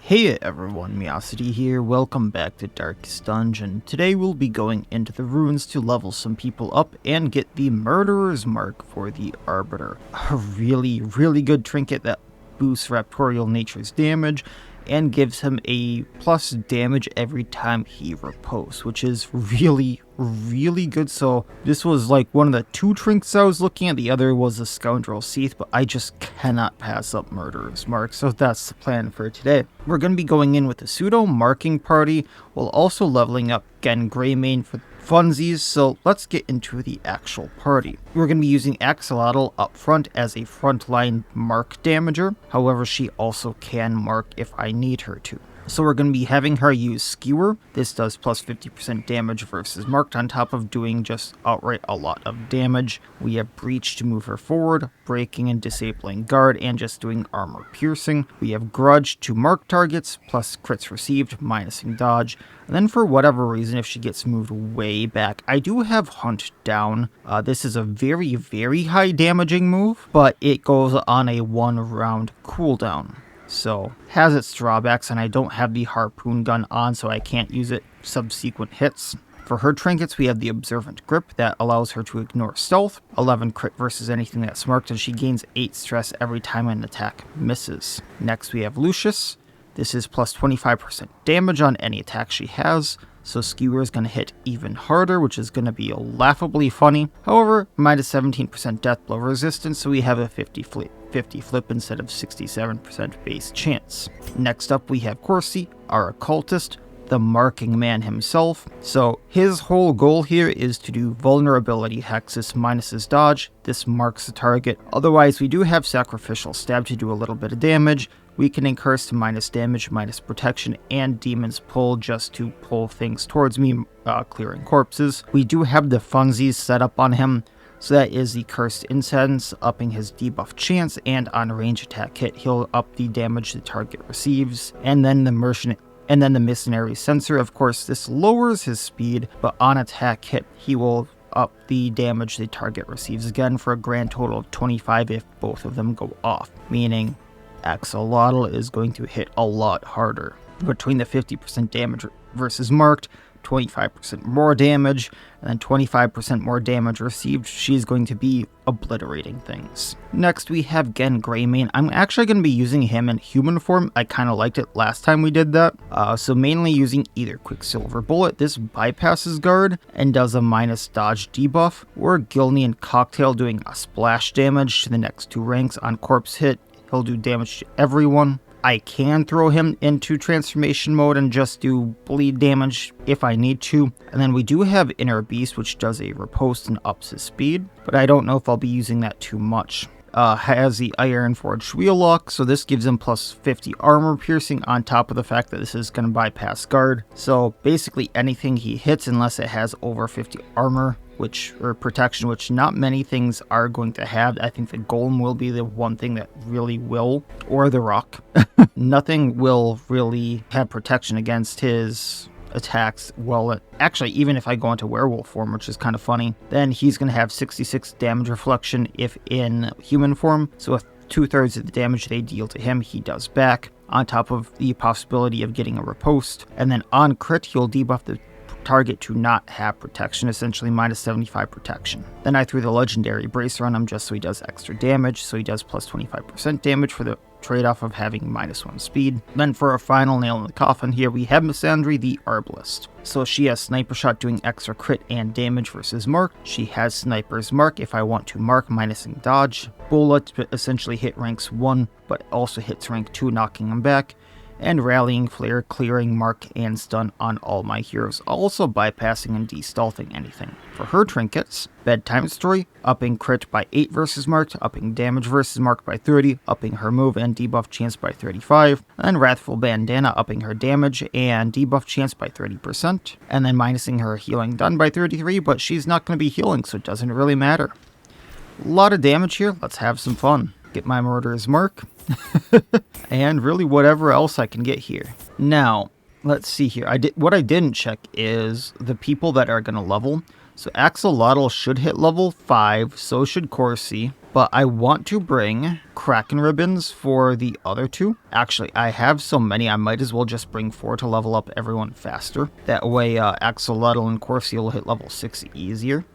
Hey everyone, Miacidae here, welcome back to Darkest Dungeon. Today we'll be going into the ruins to level some people up and get the Murderer's Mark for the Arbiter. A really good trinket that boosts Raptorial Nature's damage and gives him a plus damage every time he riposts, which is really good. So this was like one of the two trinkets I was looking at. The other was a Scoundrel Seath, but I just cannot pass up Murderer's Mark, so that's the plan for today. We're going to be going in with a pseudo marking party while also leveling up again Greymane for funsies, so let's get into the actual party. We're going to be using Axolotl up front as a frontline mark damager, however she also can mark if I need her to. So we're going to be having her use Skewer. This does plus 50% damage versus marked on top of doing just outright a lot of damage. We have Breach to move her forward, breaking and disabling guard, and just doing armor piercing. We have Grudge to mark targets, plus crits received, minusing dodge. And then for whatever reason, if she gets moved way back, I do have Hunt down. This is a very high damaging move, but it goes on a 1 round cooldown. So, has its drawbacks, and I don't have the harpoon gun on, so I can't use it subsequent hits. For her trinkets, we have the Observant Grip that allows her to ignore stealth, 11 crit versus anything that's marked, and she gains 8 stress every time an attack misses. Next we have Lucius. This is plus 25% damage on any attack she has, so Skewer is going to hit even harder, which is going to be laughably funny. However, minus 17% death blow resistance, so we have a 50 flip instead of 67% base chance. Next up we have Corsi, our occultist, the marking man himself. So his whole goal here is to do vulnerability hexes minus his dodge. This marks the target. Otherwise we do have sacrificial stab to do a little bit of damage. Weakening curse to minus damage, minus protection, and demon's pull just to pull things towards me, clearing corpses. We do have the funsies set up on him. So that is the Cursed Incense, upping his debuff chance, and on a range attack hit, he'll up the damage the target receives. And then the Mercenary Sensor, of course, this lowers his speed, but on attack hit, he will up the damage the target receives again for a grand total of 25 if both of them go off, meaning Axolotl is going to hit a lot harder. Between the 50% damage versus marked, 25% more damage, and then 25% more damage received, she's going to be obliterating things. Next we have again Greymane. I'm actually going to be using him in human form. I kind of liked it last time we did that. So mainly using either Quicksilver Bullet, this bypasses guard and does a minus dodge debuff, or Gilnean Cocktail doing a splash damage to the next 2 ranks. On corpse hit, he'll do damage to everyone. I can throw him into transformation mode and just do bleed damage if I need to. And then we do have Inner Beast, which does a riposte and ups his speed, but I don't know if I'll be using that too much. Has the Iron Forged Wheellock, so this gives him plus 50 armor piercing on top of the fact that this is going to bypass guard. So basically anything he hits, unless it has over 50 armor, or protection, which not many things are going to have. I think the Golem will be the one thing that really will, or the Rock. Nothing will really have protection against his attacks. Well, actually, even if I go into werewolf form, which is kind of funny, then he's going to have 66 damage reflection if in human form. So if 2/3 of the damage they deal to him, he does back, on top of the possibility of getting a riposte. And then on crit, he'll debuff the target to not have protection, essentially minus 75 protection. Then I threw the legendary bracer on him just so he does extra damage, so he does plus 25% damage for the trade-off of having minus 1 speed. Then for our final nail in the coffin here, we have Misandry the Arbalist. So she has Sniper Shot doing extra crit and damage versus mark. She has Sniper's Mark if I want to mark, minusing dodge. Bullet essentially hit ranks 1, but also hits rank 2, knocking them back. And Rallying Flare, clearing mark and stun on all my heroes, also bypassing and de-stealthing anything. For her trinkets, Bedtime Story, upping crit by 8 versus marked, upping damage versus marked by 30, upping her move and debuff chance by 35, and Wrathful Bandana, upping her damage and debuff chance by 30%, and then minusing her healing done by 33, but she's not going to be healing, so it doesn't really matter. A lot of damage here, let's have some fun. Get my Murderer's Mark, and really whatever else I can get here. Now, let's see here. What I didn't check is the people that are going to level. So Axolotl should hit level 5, so should Corsi. But I want to bring Kraken ribbons for the other two. Actually, I have so many, I might as well just bring 4 to level up everyone faster. That way Axolotl and Corsi will hit level 6 easier.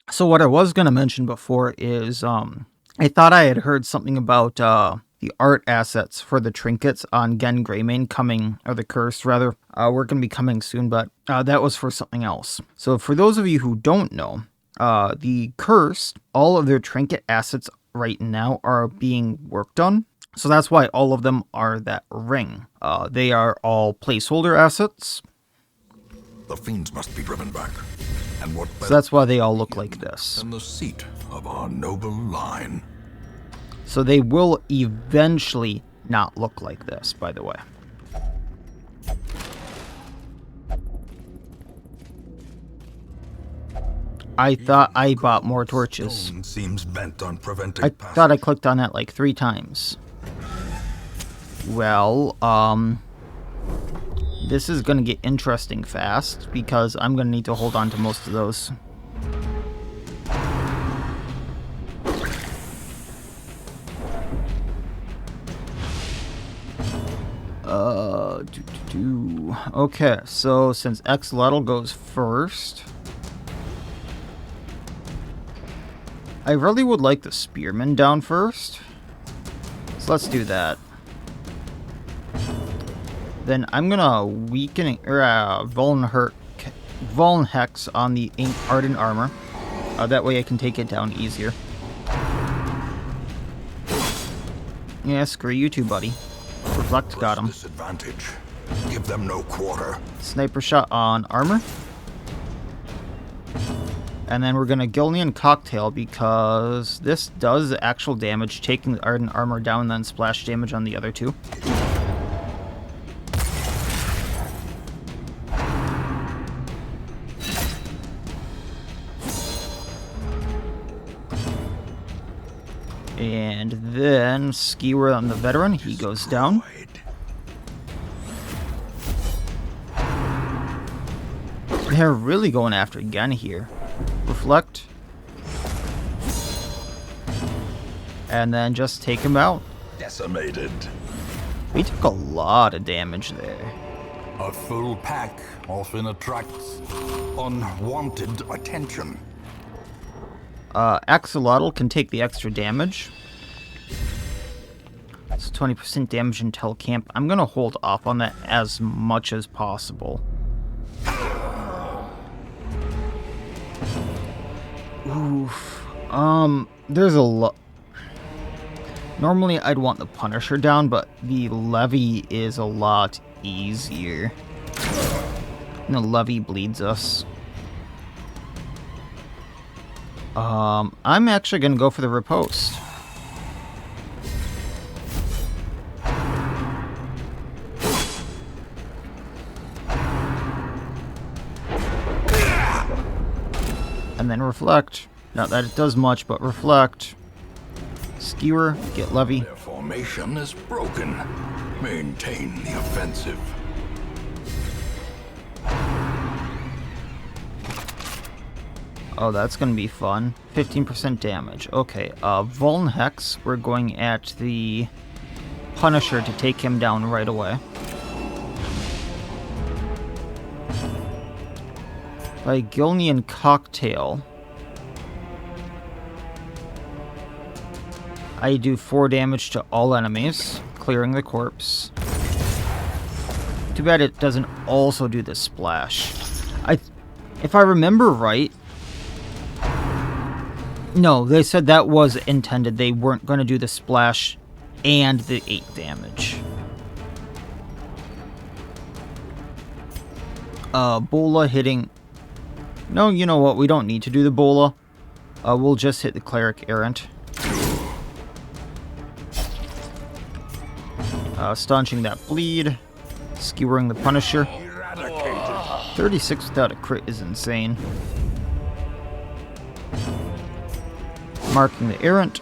So what I was going to mention before is I thought I had heard something about the art assets for the trinkets on Gen Greymane coming, or the curse rather, were going to be coming soon, but that was for something else. So for those of you who don't know, the cursed, all of their trinket assets right now are being worked on. So that's why all of them are that ring. They are all placeholder assets. The fiends must be driven back. And what so that's why they all look like this. And the seat of our noble line. So they will eventually not look like this, by the way. I thought I bought more torches. Seems bent on preventing I thought I clicked on that like 3 times. Well, this is going to get interesting fast because I'm going to need to hold on to most of those. Okay, so since Axolotl goes first, I really would like the Spearman down first. So let's do that. Then I'm gonna weaken or Vuln Hex on the Ardent armor. That way I can take it down easier. Yeah, screw you too, buddy. Reflect, got him. Disadvantage. Give them no quarter. Sniper shot on armor. And then we're gonna Gilnean Cocktail because this does actual damage, taking the Ardent armor down, and then splash damage on the other two. And then Skewer on the veteran, he goes down. They're really going after Gen here. Reflect. And then just take him out. Decimated. We took a lot of damage there. A full pack often attracts unwanted attention. Axolotl can take the extra damage. It's 20% damage until camp. I'm gonna hold off on that as much as possible. Oof. There's a lot. Normally I'd want the Punisher down, but the Levy is a lot easier. And the Levy bleeds us. I'm actually gonna go for the riposte. And then reflect. Not that it does much, but reflect. Skewer, get Levy. Their formation is broken. Maintain the offensive. Oh, that's gonna be fun. 15% damage. Okay, Vuln Hex, we're going at the Punisher to take him down right away. By Gilnean Cocktail, I do 4 damage to all enemies, clearing the corpse. Too bad it doesn't also do the splash. If I remember right, no, they said that was intended. They weren't going to do the splash and the 8 damage. Bola hitting... No, you know what? We don't need to do the Bola. We'll just hit the Cleric Errant. Staunching that bleed. Skewering the Punisher. 36 without a crit is insane. Marking the Errant.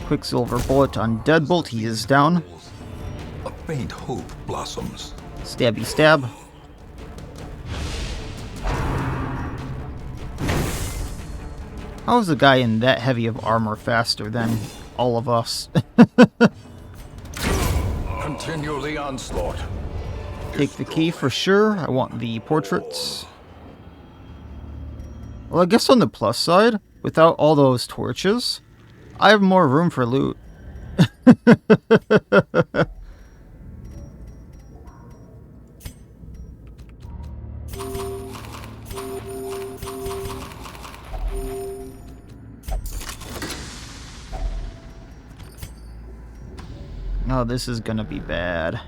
Quicksilver bullet on Deadbolt, he is down. faint hope blossoms. Stabby stab. How is a guy in that heavy of armor faster than all of us? Continue the onslaught. Take the key for sure. I want the portraits. Well, I guess on the plus side, without all those torches, I have more room for loot. Oh, this is gonna be bad.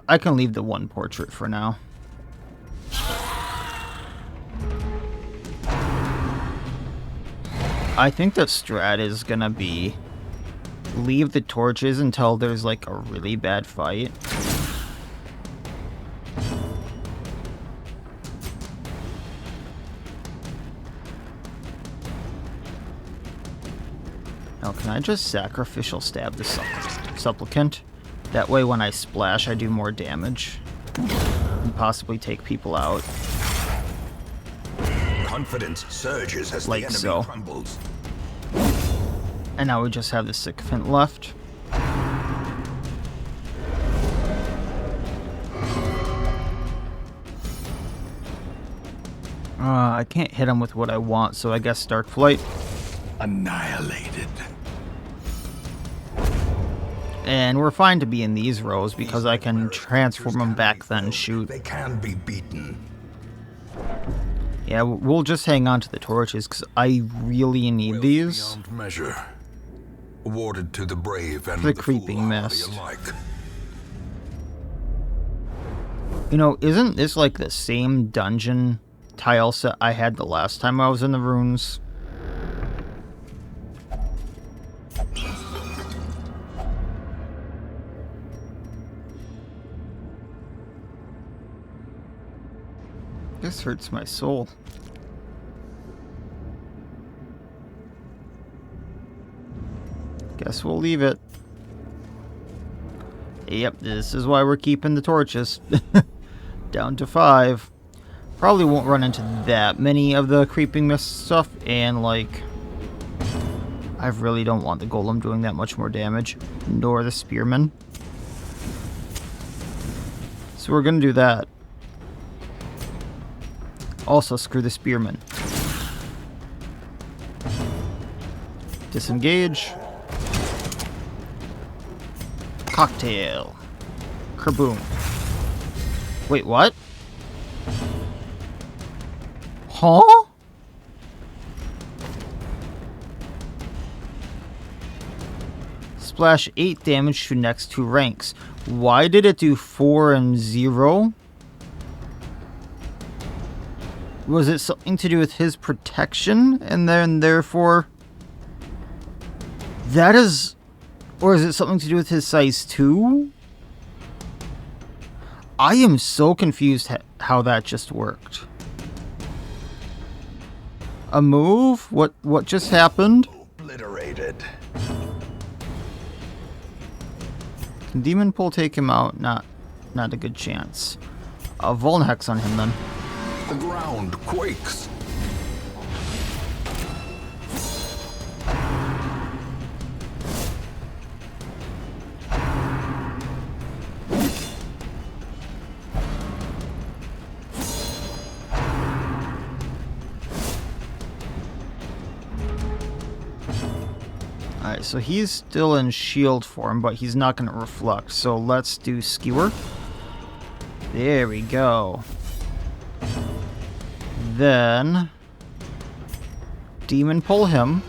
I can leave the one portrait for now. I think the strat is gonna be leave the torches until there's like a really bad fight. Now, can I just sacrificial stab the supplicant? That way when I splash, I do more damage. And possibly take people out. Confidence surges as Like the enemy so. crumbles. And now we just have the sycophant left. I can't hit him with what I want, so I guess Dark Flight. Annihilated. And we're fine to be in these rows because I can transform them back then shoot. They can be beaten. Yeah, we'll just hang on to the torches because I really need Wealth these. beyond measure. Awarded to the brave and The creeping foolhardy mist. alike. You know, isn't this like the same dungeon tile set I had the last time I was in the runes? This hurts my soul. Guess we'll leave it. Yep, this is why we're keeping the torches. Down to 5. Probably won't run into that many of the creeping mist stuff, and like, I really don't want the golem doing that much more damage, nor the spearman. So we're gonna do that. Also, screw the spearman. Disengage. Cocktail. Kerboom. Wait, what? Huh? Splash 8 damage to next 2 ranks. Why did it do 4 and 0? Was it something to do with his protection? And then therefore... That is... Or is it something to do with his size 2? I am so confused how that just worked. A move? What just happened? Obliterated. Can Demon Pull take him out? Not a good chance. Vuln Hex on him then. The ground quakes. Alright, so he's still in shield form, but he's not going to reflect. So let's do Skewer. There we go. Then Demon Pull him.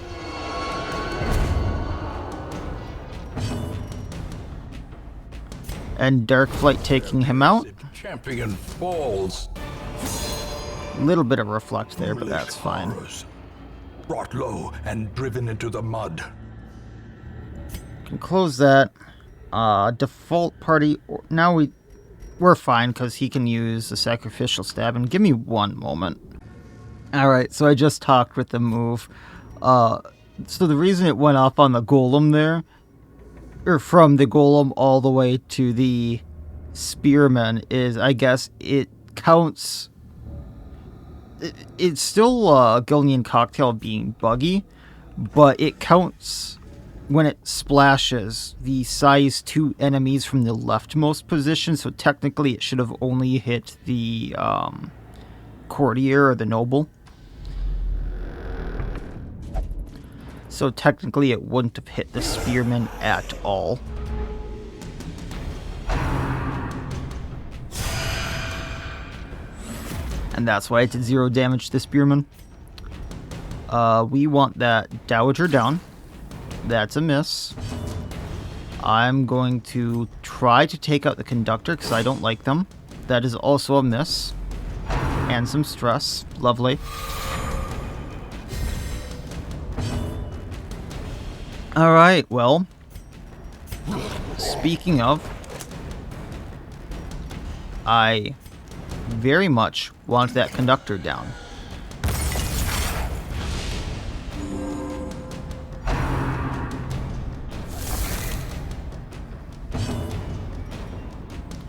And Dark Flight taking him out. Champion falls. A little bit of reflect there, but that's fine. Horrors. Brought low and driven into the mud. Can close that. Default party. Now we're fine because he can use the sacrificial stab. And give me one moment. All right, so I just talked with the move. So the reason it went off on the Golem there, or from the Golem all the way to the Spearman, is I guess it counts... It's still a Gilnean cocktail being buggy, but it counts when it splashes the size 2 enemies from the leftmost position, so technically it should have only hit the courtier or the noble. So technically it wouldn't have hit the spearman at all. And that's why it did 0 damage to the spearman. We want that Dowager down. That's a miss. I'm going to try to take out the Conductor because I don't like them. That is also a miss. And some stress. Lovely. Alright, well. Speaking of, I very much want that Conductor down.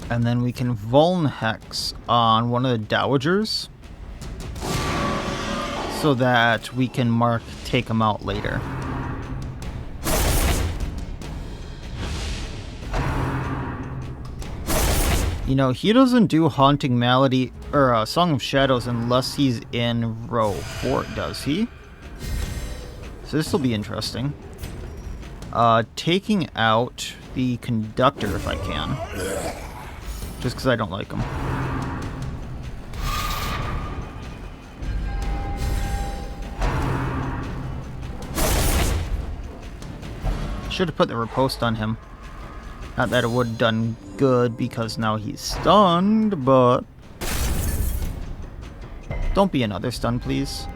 And then we can Vuln Hex on one of the Dowagers so that we can mark take them out later. You know, he doesn't do Haunting Malady or Song of Shadows unless he's in row 4, does he? So this will be interesting. Taking out the Conductor if I can. Just because I don't like him. Should have put the riposte on him. Not that it would have done good because now he's stunned, but... Don't be another stun, please.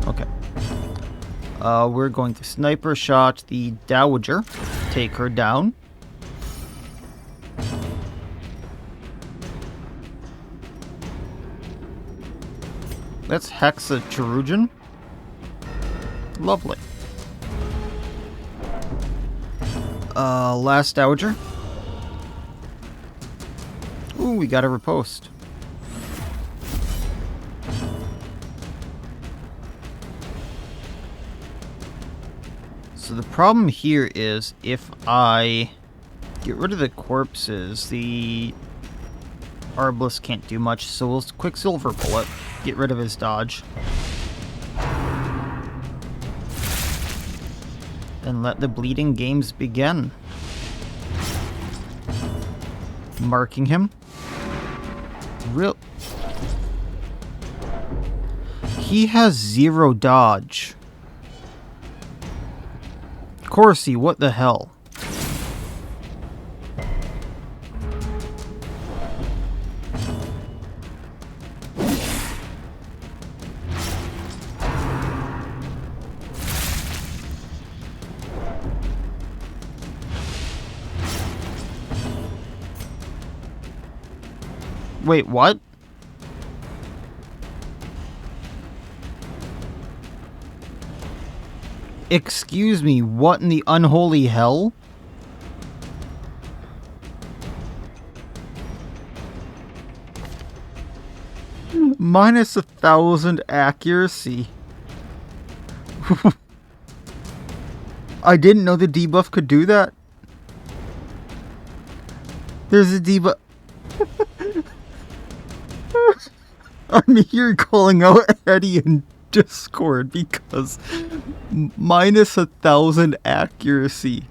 Okay. We're going to sniper shot the Dowager. Take her down. Let's hex a Chirurgeon. Lovely. Last Dowager. Ooh, we got a riposte. So the problem here is if I get rid of the corpses, the Arbalest can't do much, so we'll Quicksilver Bullet. Get rid of his dodge. And let the bleeding games begin. Marking him. He has 0 dodge. Corsi, what the hell? Wait, what? Excuse me, what in the unholy hell? Minus 1,000 accuracy. I didn't know the debuff could do that. There's a debuff. I'm here calling out Eddie in Discord because minus 1,000 accuracy.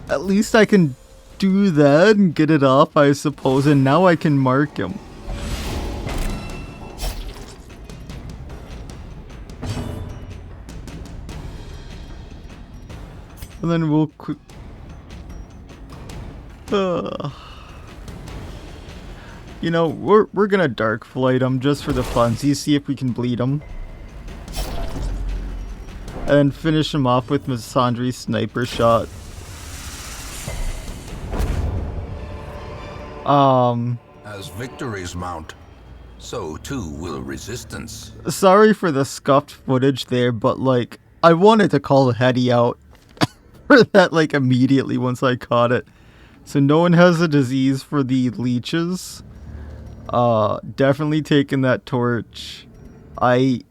At least I can do that and get it off, I suppose, and now I can mark him. And then we'll quick. You know, we're gonna Dark Flight him just for the funsies, see if we can bleed him. And then finish him off with Misandri's sniper shot. As victories mount, so too will resistance. Sorry for the scuffed footage there, but like, I wanted to call Hetty out for that, like, immediately once I caught it. So no one has a disease for the leeches. Definitely taking that torch. As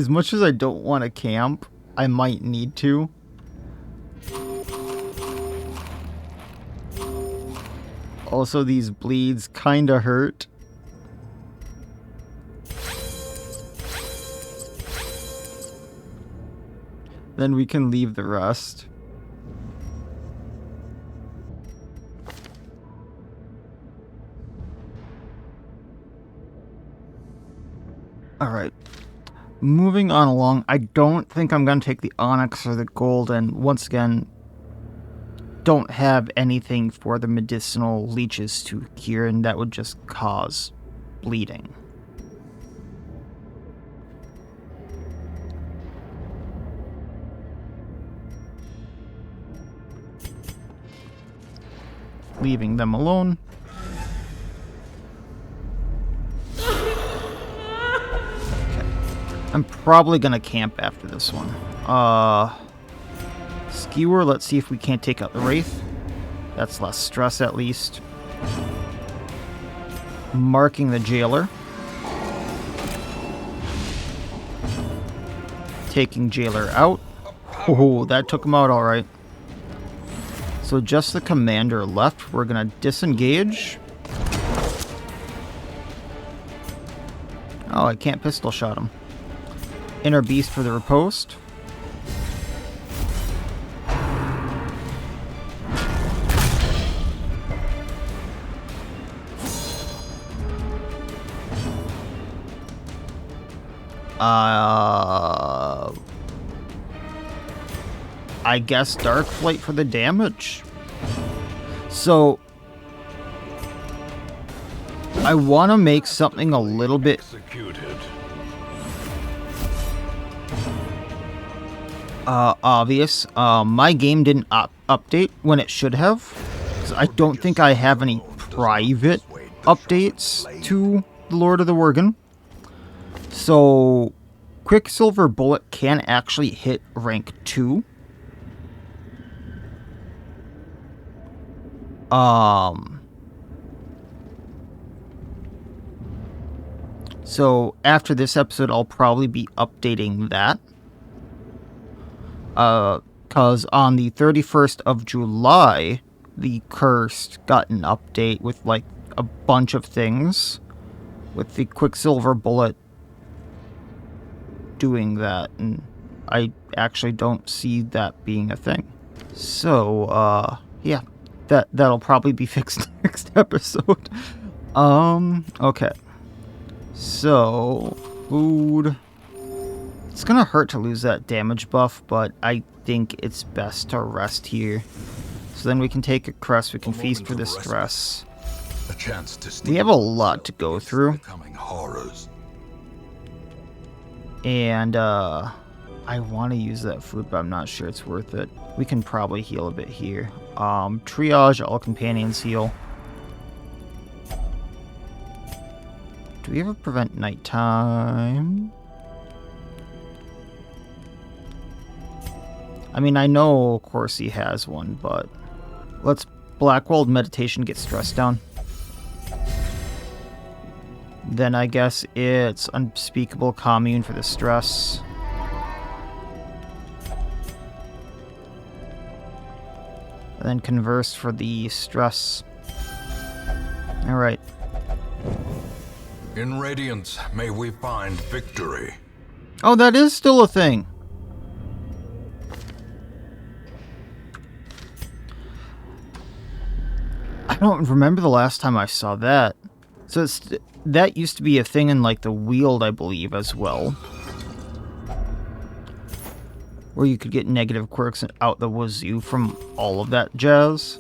much as I don't want to camp, I might need to. Also, these bleeds kinda hurt. Then we can leave the rest. Alright. Moving on along, I don't think I'm going to take the onyx or the gold, and once again, don't have anything for the medicinal leeches to cure, and that would just cause bleeding. Leaving them alone. I'm probably gonna camp after this one. Skewer, let's see if we can't take out the Wraith. That's less stress at least. Marking the Gaoler. Taking Gaoler out. Oh, that took him out alright. So just the commander left. We're gonna disengage. Oh, I can't pistol shot him. Inner Beast for the riposte. I guess Dark Flight for the damage. So I want to make something a little bit obvious. My game didn't update when it should have. 'Cause I don't think I have any private updates to the Lord of the Worgen. So Quicksilver Bullet can actually hit rank 2. So after this episode, I'll probably be updating that. Because on the 31st of July, the Cursed got an update with, like, a bunch of things. With the Quicksilver Bullet doing that. And I actually don't see that being a thing. So, yeah. That'll probably be fixed next episode. Okay. So, food. It's gonna hurt to lose that damage buff, but I think it's best to rest here. So then we can take a crest, we can feast for the stress. We have a lot to go through. And, I want to use that food, but I'm not sure it's worth it. We can probably heal a bit here. Triage, all companions heal. Do we ever prevent nighttime? I mean, I know Corsi has one, but let's Blackwalled Meditation get stress down. Then I guess it's Unspeakable Commune for the stress. And then Converse for the stress. Alright. In Radiance, may we find victory. Oh, that is still a thing. I don't remember the last time I saw that. So that used to be a thing in, like, the Weald, I believe, as well. Where you could get negative quirks out the wazoo from all of that jazz.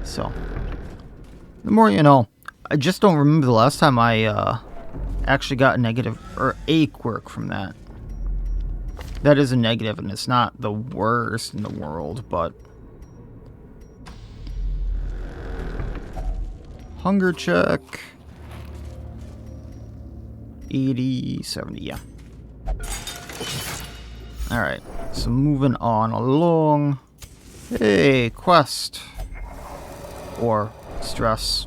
So, the more you know. I just don't remember the last time I actually got a negative or a quirk from that. That is a negative, and it's not the worst in the world, but... Hunger check. 80, 70, yeah. Alright, so moving on along. Hey, quest. Or stress.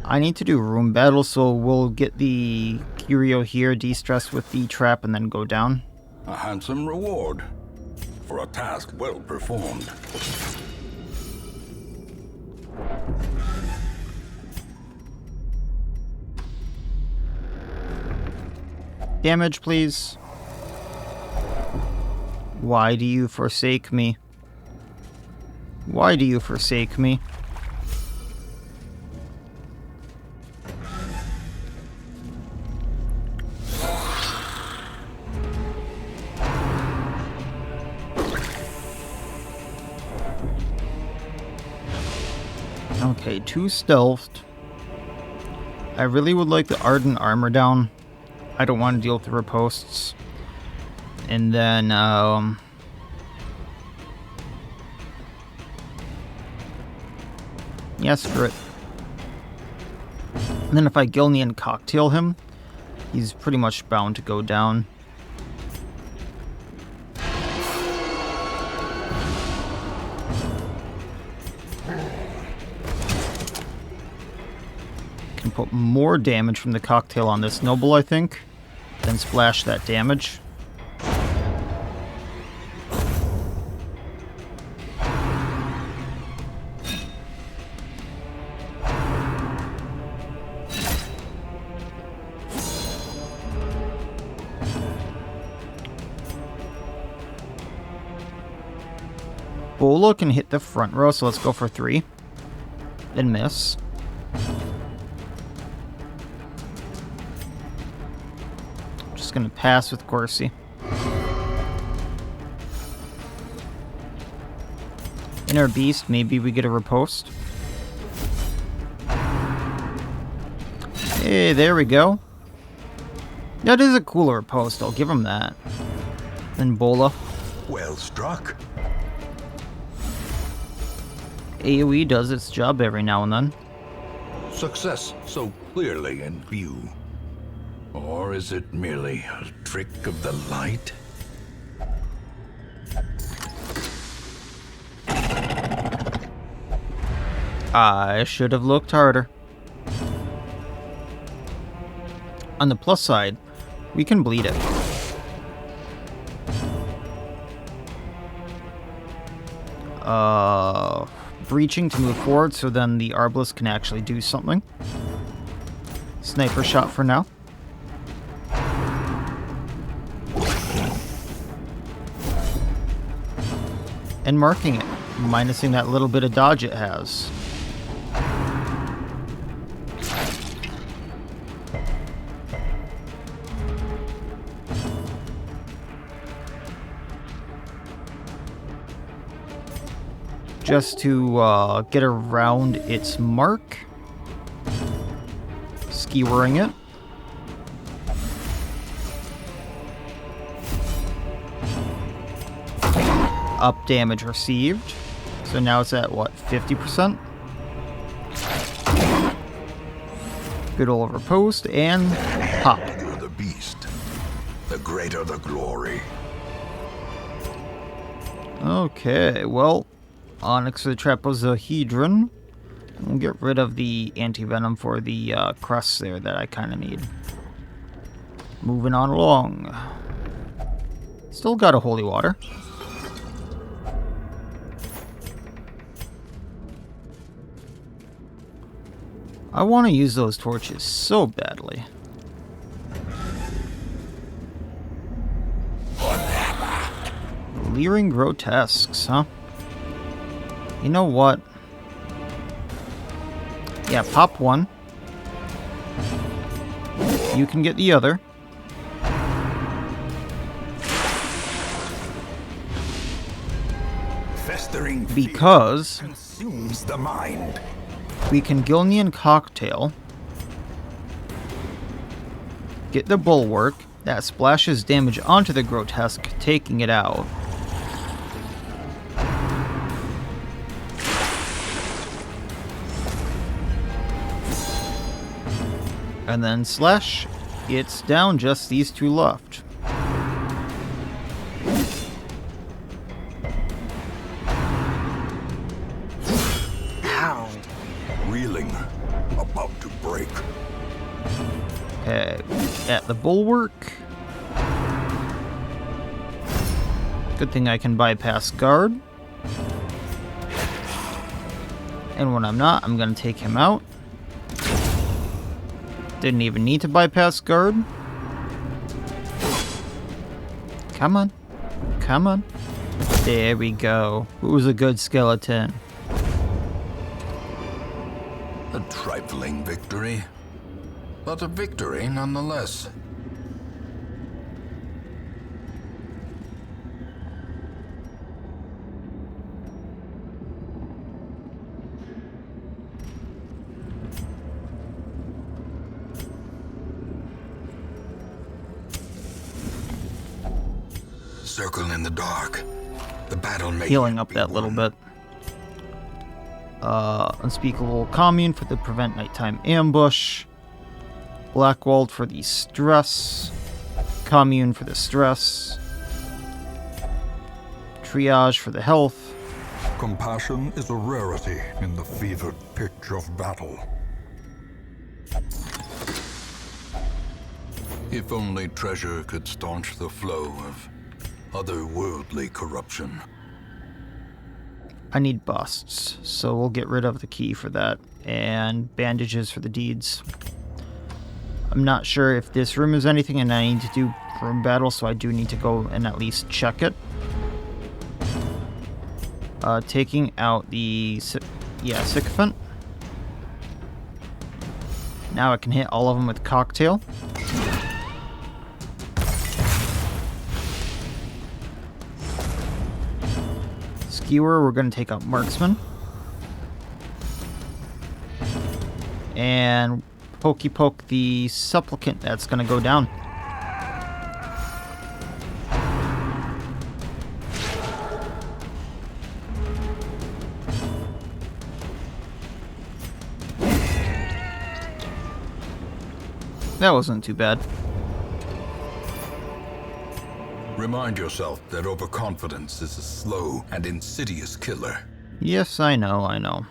I need to do room battle, so we'll get the curio here, de-stress with the trap, and then go down. A handsome reward for a task well performed. Damage, please. Why do you forsake me? Why do you forsake me? Okay, 2 stealthed. I really would like the Ardent armor down. I don't want to deal with the riposts. And then, yeah, screw it. And then if I Gilnean cocktail him, he's pretty much bound to go down. Can put more damage from the cocktail on this noble, I think. Then splash that damage. Bola can hit the front row, so let's go for 3. Then miss. Just gonna pass with Corsi. Inner Beast, maybe we get a riposte. Hey, there we go. That is a cooler riposte, I'll give him that. Then Bola. Well struck. AoE does its job every now and then. Success so clearly in view. Or is it merely a trick of the light? I should have looked harder. On the plus side, we can bleed it. Breaching to move forward, so then the Arbalest can actually do something. Sniper shot for now. And marking it, minusing that little bit of dodge it has. Just to get around its mark. Skewering it. Up damage received. So now it's at, what, 50%? Good old riposte, and pop. The bigger the beast, the greater the glory. Okay, well... Onyx for the Trapezohedron. We'll get rid of the anti-venom for the crusts there that I kind of need. Moving on along. Still got a holy water. I want to use those torches so badly. Leering Grotesques, huh? You know what? Yeah, pop one. You can get the other. Festering Because consumes the mind. we can Gilnean cocktail. Get the Bulwark. That splashes damage onto the Grotesque, taking it out. And then slash. It's down, just these two left. Ow. Reeling, about to break. At the Bulwark. Good thing I can bypass guard. And when I'm not, I'm going to take him out. Didn't even need to bypass guard. Come on. Come on. There we go. Who's a good skeleton? A trifling victory, but a victory nonetheless. Circle in the dark. The battle may Healing up that little bit. Unspeakable Commune for the prevent nighttime ambush. Blackwalled for the stress. Commune for the stress. Triage for the health. Compassion is a rarity in the fevered pitch of battle. If only treasure could staunch the flow of otherworldly corruption. I need busts, so we'll get rid of the key for that. And bandages for the deeds. I'm not sure if this room is anything and I need to do room battle, so I do need to go and at least check it. Taking out the sycophant. Now I can hit all of them with cocktail. Skewer, we're going to take out marksman. And pokey poke the supplicant, that's going to go down. That wasn't too bad. Remind yourself that overconfidence is a slow and insidious killer. Yes, I know, I know.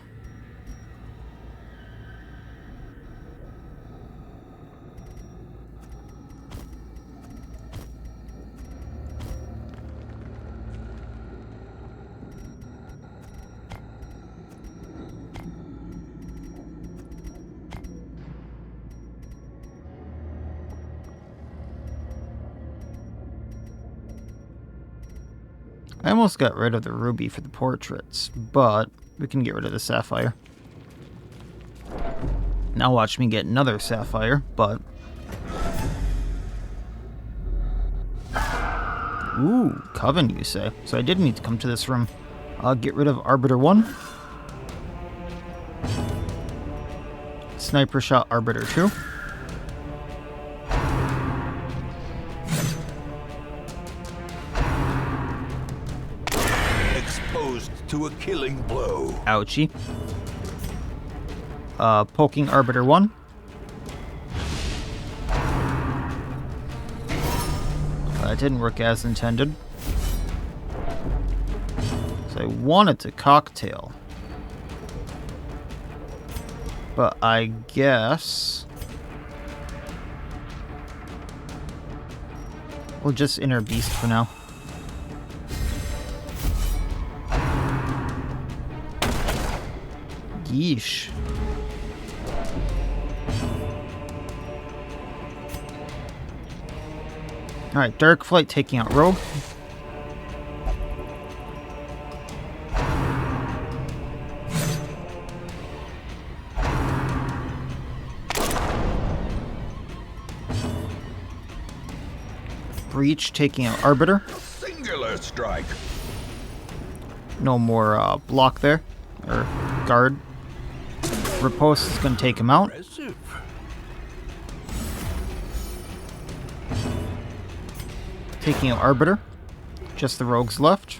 I almost got rid of the ruby for the portraits, but we can get rid of the sapphire. Now watch me get another sapphire, but... Ooh, Coven, you say. So I did need to come to this room. I'll get rid of Arbiter 1. Sniper shot Arbiter 2. To a killing blow. Ouchie. Poking Arbiter 1. That didn't work as intended. So I wanted to cocktail. But I guess... we'll just Inner Beast for now. Yeesh. Alright, Dark Flight taking out Rogue. Breach taking out Arbiter. Singular strike. No more block there. Or guard. Riposte is going to take him out. Impressive. taking out Arbiter. Just the rogues left.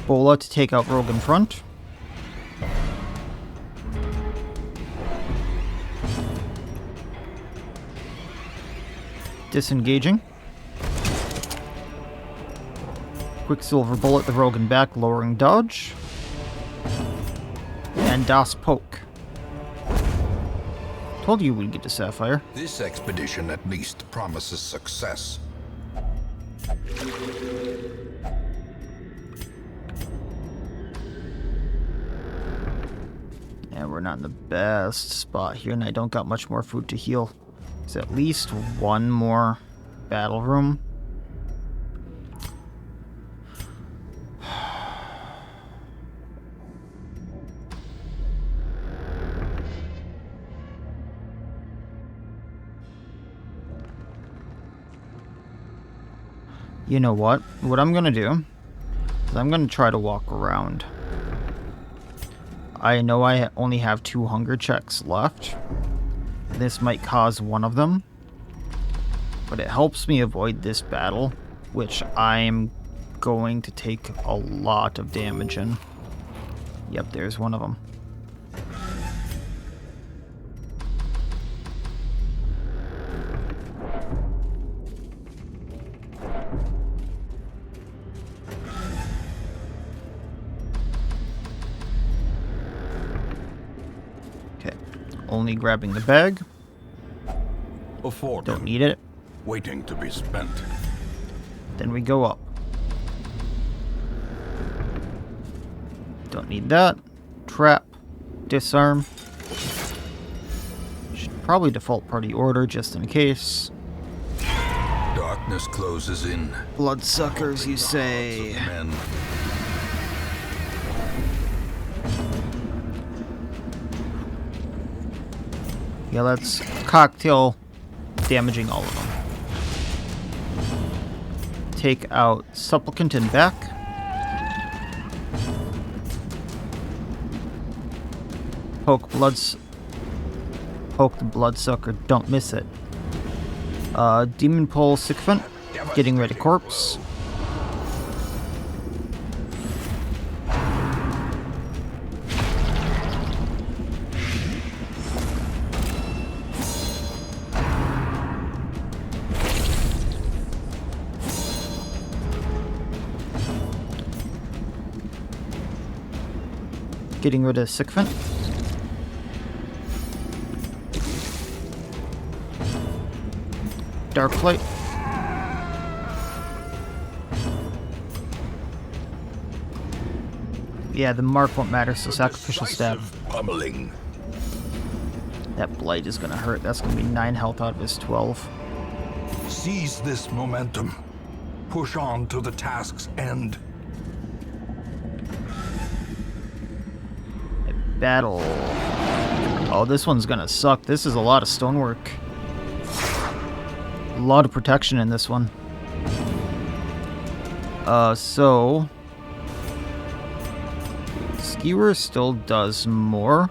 Bola to take out rogue in front. Disengaging. Quicksilver Bullet the rogue in back, lowering dodge. And Das Poke. Told you we'd get to Sapphire. This expedition at least promises success. And we're not in the best spot here, and I don't got much more food to heal. There's at least one more battle room. You know what? What I'm gonna do is I'm gonna try to walk around. I know I only have 2 hunger checks left. This might cause one of them, but it helps me avoid this battle, which I'm going to take a lot of damage in. Yep, there's one of them. Only grabbing the bag. Afford Don't need it. waiting to be spent. Then we go up. Don't need that. Trap. Disarm. Should probably default party order just in case. Darkness closes in. Bloodsuckers, you say? Men. Yeah, let's cocktail damaging all of them. Take out Supplicant and back. Poke the Bloodsucker, don't miss it. Demon Pole Sycophant, getting rid of corpse. Getting rid of Sycophant. Dark Light. Yeah, the mark won't matter, so Sacrificial Stab. Pummeling. That Blight is gonna hurt. That's gonna be 9 health out of his 12. Seize this momentum. Push on to the task's end. Battle. Oh, this one's gonna suck. This is a lot of stonework. A lot of protection in this one. So... Skewer still does more.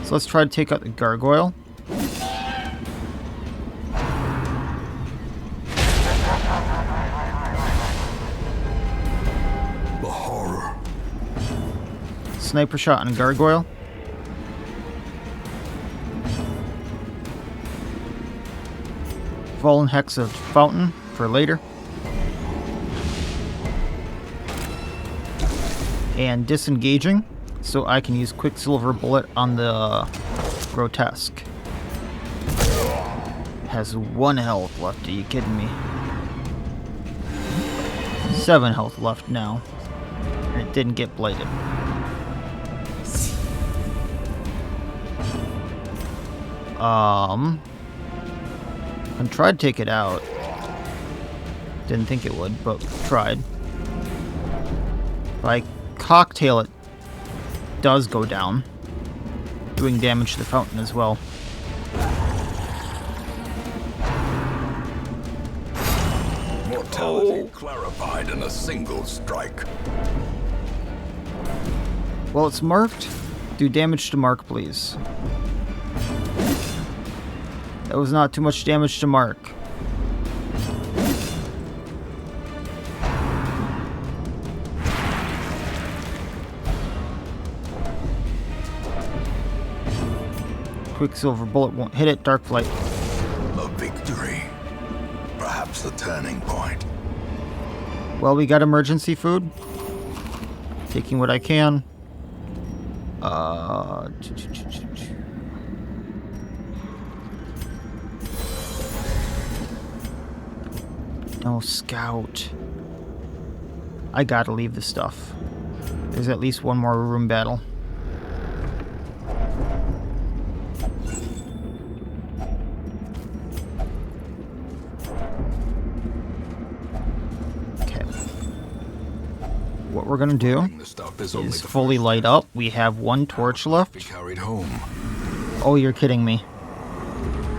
So let's try to take out the Gargoyle. The horror. Sniper shot on Gargoyle. Fallen Hex of Fountain for later. And disengaging, so I can use Quicksilver Bullet on the Grotesque. Has 1 health left, are you kidding me? 7 health left now. And it didn't get blighted. I tried to take it out. Didn't think it would, but tried. If I cocktail it, does go down, doing damage to the fountain as well. Mortality clarified in a single strike. Well, it's marked. Do damage to mark, please. That was not too much damage to mark. Quicksilver bullet won't hit it. Dark Flight. A victory. Perhaps the turning point. Well, we got emergency food. Taking what I can. No scout. I gotta leave the stuff. There's at least one more room battle. Okay. What we're gonna do is fully light up. We have one torch left. Carried home. Oh, you're kidding me.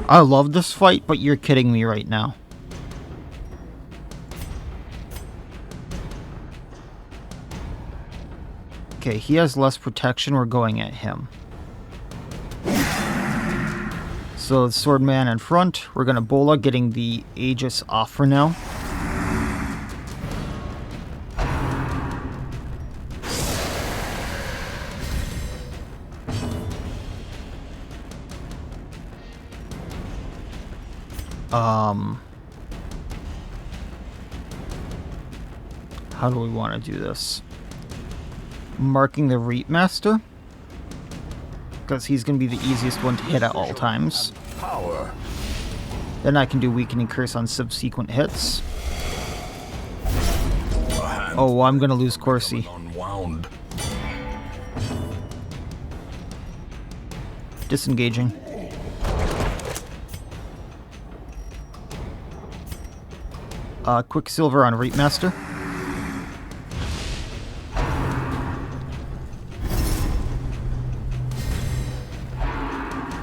I love this fight, but you're kidding me right now. Okay, he has less protection. We're going at him. So, the Swordman in front. We're going to Bola, getting the Aegis off for now. How do we want to do this? Marking the Reap Master, because he's going to be the easiest one to hit at all times. Power. Then I can do Weakening Curse on subsequent hits. Oh, well, I'm going to lose Corsi. Unwound. Disengaging. Quicksilver on Reap Master.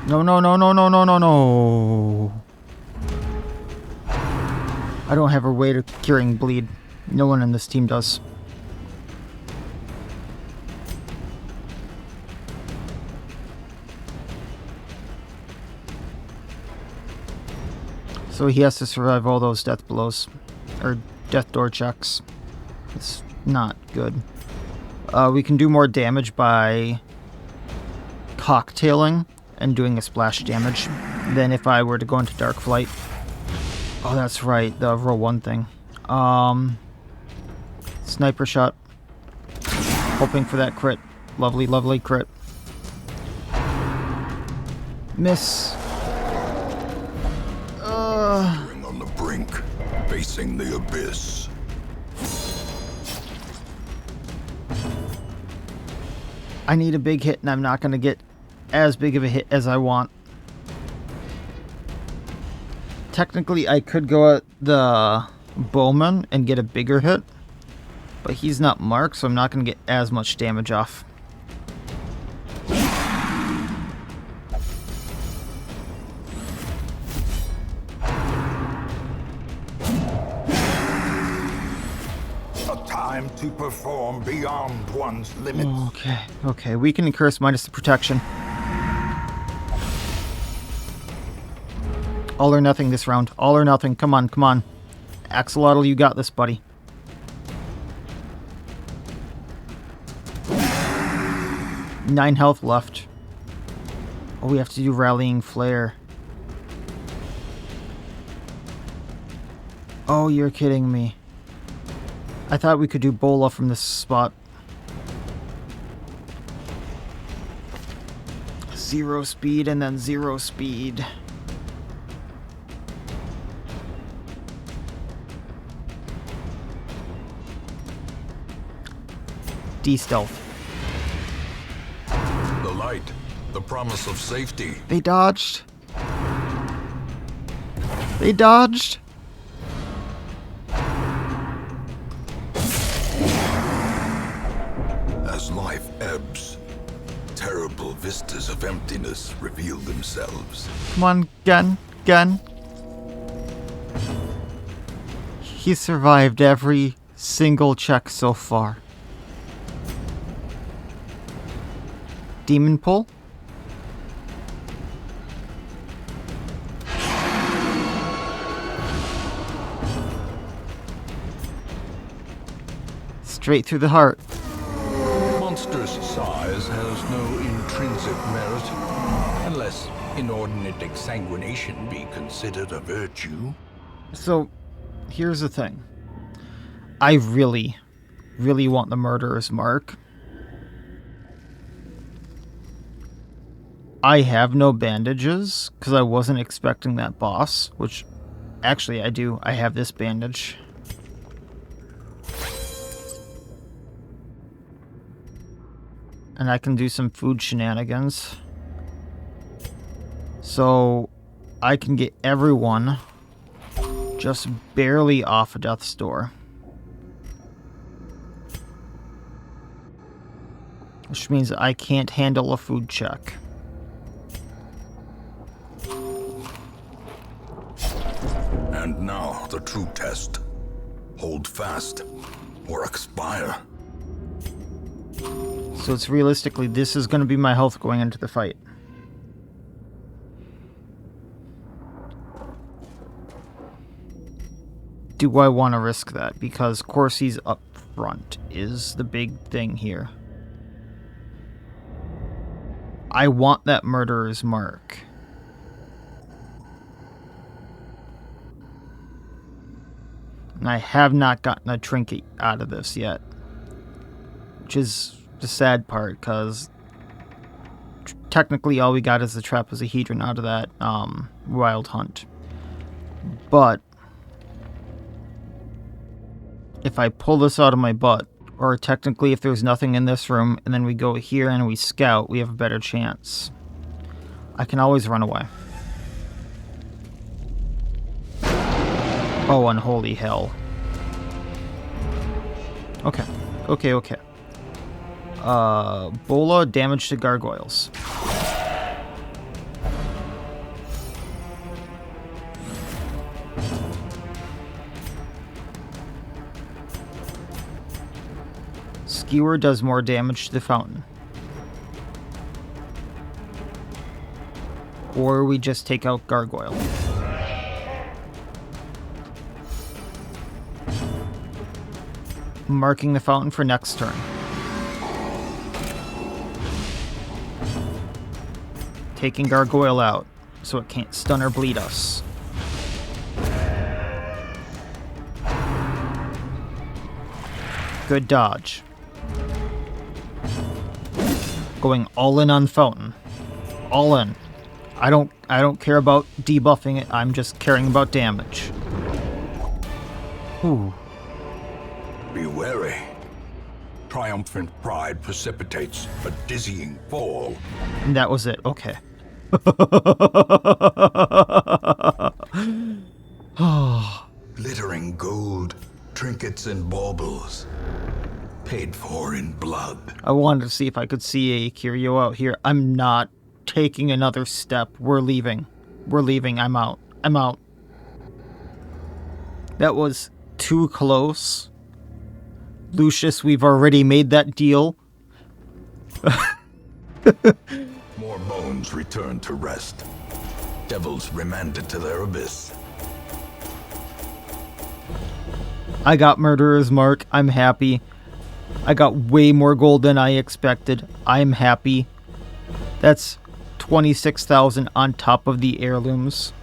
No, no, no, no, no, no, no, no. I don't have a way to curing bleed. No one in this team does. So he has to survive all those death blows. Or death door checks. It's not good. We can do more damage by cocktailing and doing a splash damage than if I were to go into Dark Flight. Oh, that's right, the roll 1 thing. Sniper shot. Hoping for that crit. Lovely, lovely crit. Miss. On the brink, facing the abyss. I need a big hit, and I'm not going to get as big of a hit as I want. Technically, I could go at the Bowman and get a bigger hit, but he's not marked, so I'm not going to get as much damage off. A time to perform beyond one's limits. Okay, Weakening Curse minus the protection. All or nothing this round. All or nothing. Come on, come on. Axolotl, you got this, buddy. Nine health left. Oh, we have to do Rallying Flare. Oh, you're kidding me. I thought we could do Bola from this spot. 0 speed and then 0 speed. D-stealth. The light, the promise of safety. They dodged. They dodged. As life ebbs, terrible vistas of emptiness reveal themselves. Come on, gun. He survived every single check so far. Demon pull. Straight through the heart. Monstrous size has no intrinsic merit, unless inordinate exsanguination be considered a virtue? So, here's the thing. I really want the Murderer's Mark. I have no bandages, because I wasn't expecting that boss, which, actually I do. I have this bandage. And I can do some food shenanigans. So, I can get everyone just barely off of death's door. Which means I can't handle a food check. And now, the true test. Hold fast, or expire. So it's realistically, this is going to be my health going into the fight. Do I want to risk that? Because Corsi's up front is the big thing here. I want that Murderer's Mark. And I have not gotten a trinket out of this yet. Which is the sad part, because technically all we got is the trapezohedron out of that wild hunt. But if I pull this out of my butt, or technically if there's nothing in this room, and then we go here and we scout, we have a better chance. I can always run away. Oh, unholy hell. Okay. Okay. Bola, damage to gargoyles. Skewer does more damage to the fountain. Or we just take out gargoyle. Marking the fountain for next turn. Taking gargoyle out, so it can't stun or bleed us. Good dodge. Going all in on fountain. All in. I don't care about debuffing it, I'm just caring about damage. Ooh. Be wary. Triumphant pride precipitates a dizzying fall. And that was it, okay. Glittering gold, trinkets and baubles. Paid for in blood. I wanted to see if I could see a curio out here. I'm not taking another step. We're leaving. I'm out. That was too close. Lucius, we've already made that deal. More bones return to rest. Devils remanded to their abyss. I got Murderer's Mark. I'm happy. I got way more gold than I expected. I'm happy. That's 26,000 on top of the heirlooms.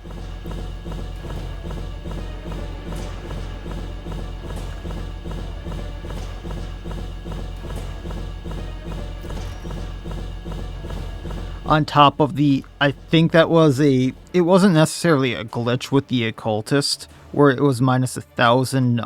On top of the, I think that was it wasn't necessarily a glitch with the occultist, where it was minus 1,000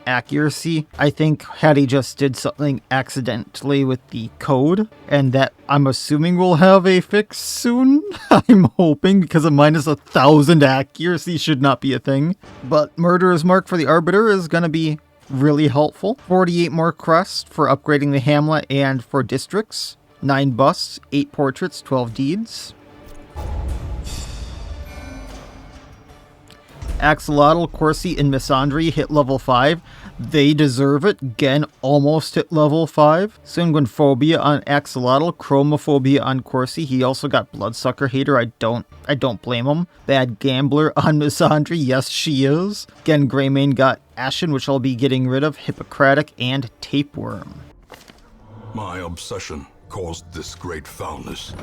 accuracy. I think Hattie just did something accidentally with the code, and that I'm assuming we'll have a fix soon. I'm hoping, because a minus 1,000 accuracy should not be a thing. But Murderer's Mark for the Arbiter is going to be really helpful. 48 more crests for upgrading the Hamlet and for districts. 9 busts, 8 portraits, 12 deeds. Axolotl, Corsi, and Misandry hit level 5. They deserve it. Gen almost hit level 5. Sanguinophobia on Axolotl, Chromophobia on Corsi. He also got Bloodsucker Hater. I don't blame him. Bad Gambler on Misandry. Yes, she is. Gen Greymane got Ashen, which I'll be getting rid of. Hippocratic and Tapeworm. My obsession caused this great foulness,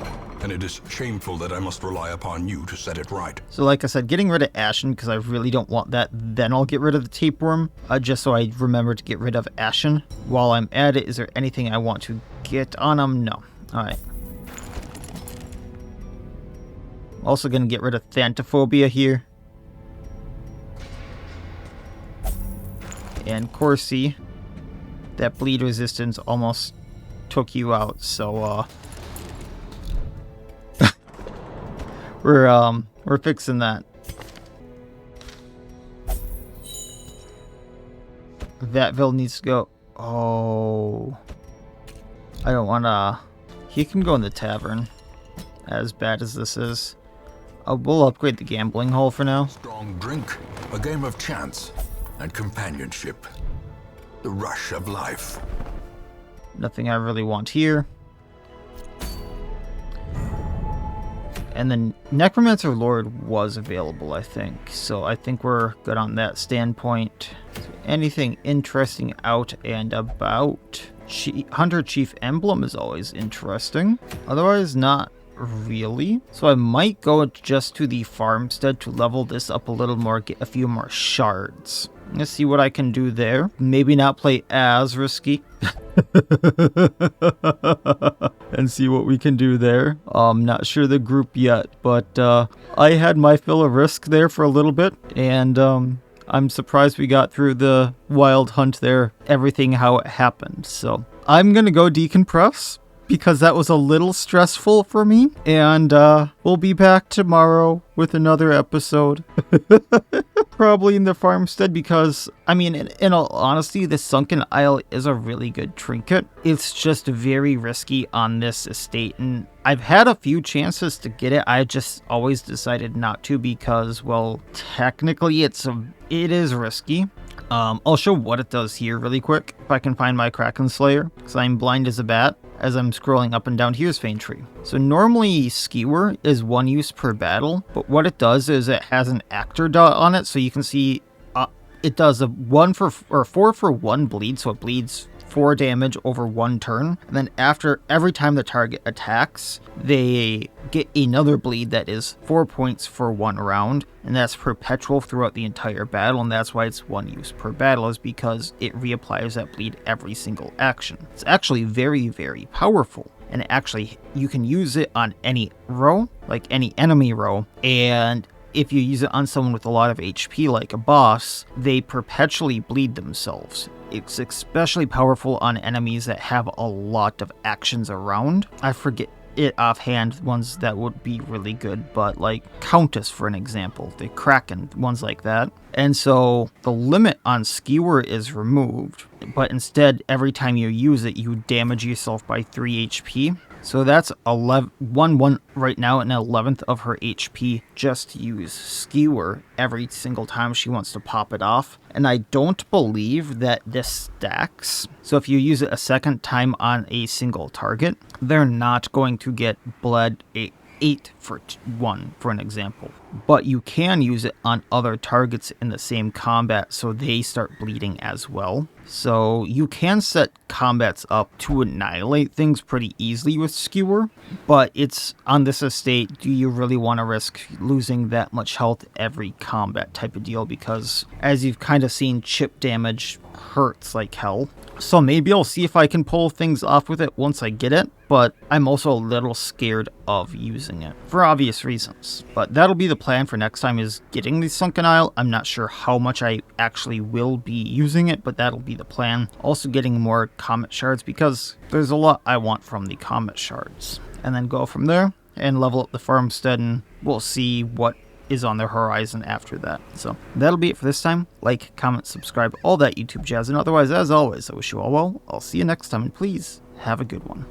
and it is shameful that I must rely upon you to set it right. So like I said, getting rid of Ashen, because I really don't want that, then I'll get rid of the tapeworm, just so I remember to get rid of Ashen. While I'm at it, is there anything I want to get on them? No. Alright. Also gonna get rid of Thanatophobia here. And Corsi. That bleed resistance almost took you out, so we're fixing that. Vatville needs to go. Oh, I don't wanna. He can go in the tavern. As bad as this is, we'll upgrade the gambling hall for now. Strong drink, a game of chance, and companionship. The rush of life. Nothing I really want here. And then Necromancer Lord was available, I think. So I think we're good on that standpoint. So anything interesting out and about? Hunter Chief Emblem is always interesting. Otherwise, not really. So I might go just to the farmstead to level this up a little more, get a few more shards. Let's see what I can do there. Maybe not play as risky. And see what we can do there. Not sure the group yet, but I had my fill of risk there for a little bit, and I'm surprised we got through the wild hunt there, everything how it happened. So I'm gonna go decompress, because that was a little stressful for me, and we'll be back tomorrow with another episode. Probably in the farmstead, because, I mean, in all honesty, the Sunken Isle is a really good trinket. It's just very risky on this estate, and I've had a few chances to get it. I just always decided not to because, well, technically it is risky. I'll show what it does here really quick, if I can find my Kraken Slayer, because I'm blind as a bat as I'm scrolling up and down. Here's Fane Tree. So normally Skewer is 1 use per battle, but what it does is it has an actor dot on it, so you can see it does a 4 for 1 bleed, so it bleeds 4 damage over 1 turn, and then after every time the target attacks, they get another bleed that is 4 points for 1 round, and that's perpetual throughout the entire battle, and that's why it's 1 use per battle, is because it reapplies that bleed every single action. It's actually very, very powerful, and actually you can use it on any row, like any enemy row, and if you use it on someone with a lot of HP, like a boss, they perpetually bleed themselves. It's especially powerful on enemies that have a lot of actions around. I forget it offhand, ones that would be really good, but like Countess, for an example, the Kraken, ones like that. And so the limit on Skewer is removed, but instead, every time you use it, you damage yourself by 3 HP. So that's 1 right now, an 11th of her HP just to use Skewer every single time she wants to pop it off. And I don't believe that this stacks. So if you use it a second time on a single target, they're not going to get bled 8 for 1, for an example. But you can use it on other targets in the same combat, so they start bleeding as well. So you can set combats up to annihilate things pretty easily with Skewer, but it's on this estate, do you really want to risk losing that much health every combat type of deal? Because as you've kind of seen, chip damage hurts like hell. So maybe I'll see if I can pull things off with it once I get it, but I'm also a little scared of using it for obvious reasons. But that'll be the plan for next time, is getting the Sunken Isle. I'm not sure how much I actually will be using it, but that'll be the plan. Also getting more Comet Shards, because there's a lot I want from the Comet Shards. And then go from there and level up the farmstead, and we'll see what is on the horizon after that. So that'll be it for this time. Like, comment, subscribe, all that YouTube jazz, and otherwise, as always, I wish you all well. I'll see you next time, and please have a good one.